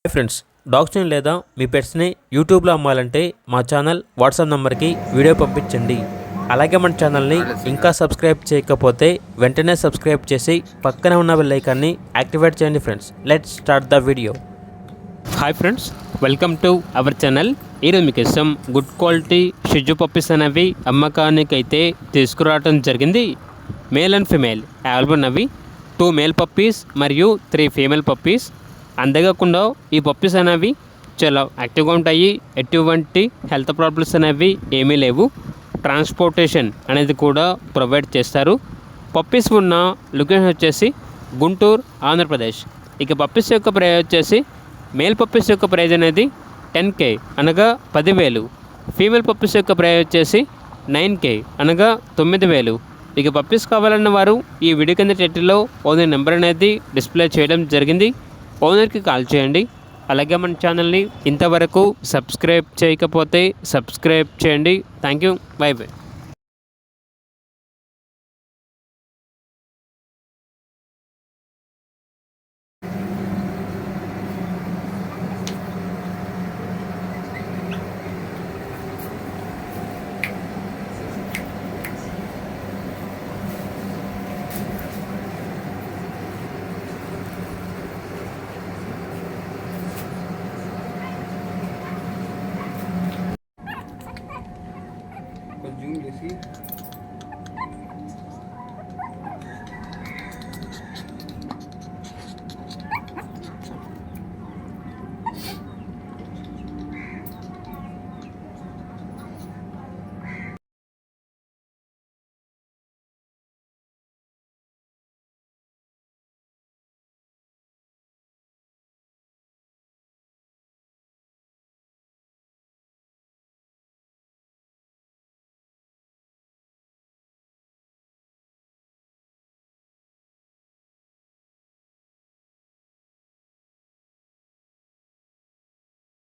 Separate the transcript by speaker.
Speaker 1: Hi friends, డాగ్స్ని లేదా మీ పెట్స్ని యూట్యూబ్లో అమ్మాలంటే మా ఛానల్ వాట్సాప్ నెంబర్కి వీడియో పంపించండి. అలాగే మన ఛానల్ని ఇంకా సబ్స్క్రైబ్ చేయకపోతే వెంటనే సబ్స్క్రైబ్ చేసి పక్కనే ఉన్న బెల్ ఐకాన్ని యాక్టివేట్ చేయండి. Friends, let's start the video. Hi friends, welcome to our channel. ఈరోజు మీకు ఇష్టం గుడ్ క్వాలిటీ షిజు పప్పీస్ అనేవి అమ్మకానికి అయితే తీసుకురావడం జరిగింది. మేల్ అండ్ ఫిమేల్ అవైలబుల్ ఉన్నవి. 2 మేల్ పప్పీస్ మరియు 3 ఫీమేల్ పప్పీస్. అంతేకాకుండా ఈ పప్పీస్ అనేవి చాలా యాక్టివ్గా ఉంటాయి. ఎటువంటి హెల్త్ ప్రాబ్లమ్స్ అనేవి ఏమీ లేవు. ట్రాన్స్పోర్టేషన్ అనేది కూడా ప్రొవైడ్ చేస్తారు. పప్పీస్ ఉన్న లొకేషన్ వచ్చేసి గుంటూరు, ఆంధ్రప్రదేశ్. ఇక పప్పీస్ యొక్క ప్రైస్ వచ్చేసి మేల్ పప్పీస్ యొక్క ప్రైజ్ అనేది 10K అనగా 10,000. ఫీమేల్ పప్పీస్ యొక్క ప్రైజ్ వచ్చేసి 9K అనగా 9,000. ఇక పప్పీస్ కావాలన్న వారు ఈ వీడియో కింద టైటిల్లో ఓనర్ నెంబర్ అనేది డిస్ప్లే చేయడం జరిగింది. ఓనర్కి కాల్ చేయండి. అలాగే మన ఛానల్ని ఇంతవరకు సబ్స్క్రైబ్ చేయకపోతే సబ్స్క్రైబ్ చేయండి. Thank you. By by.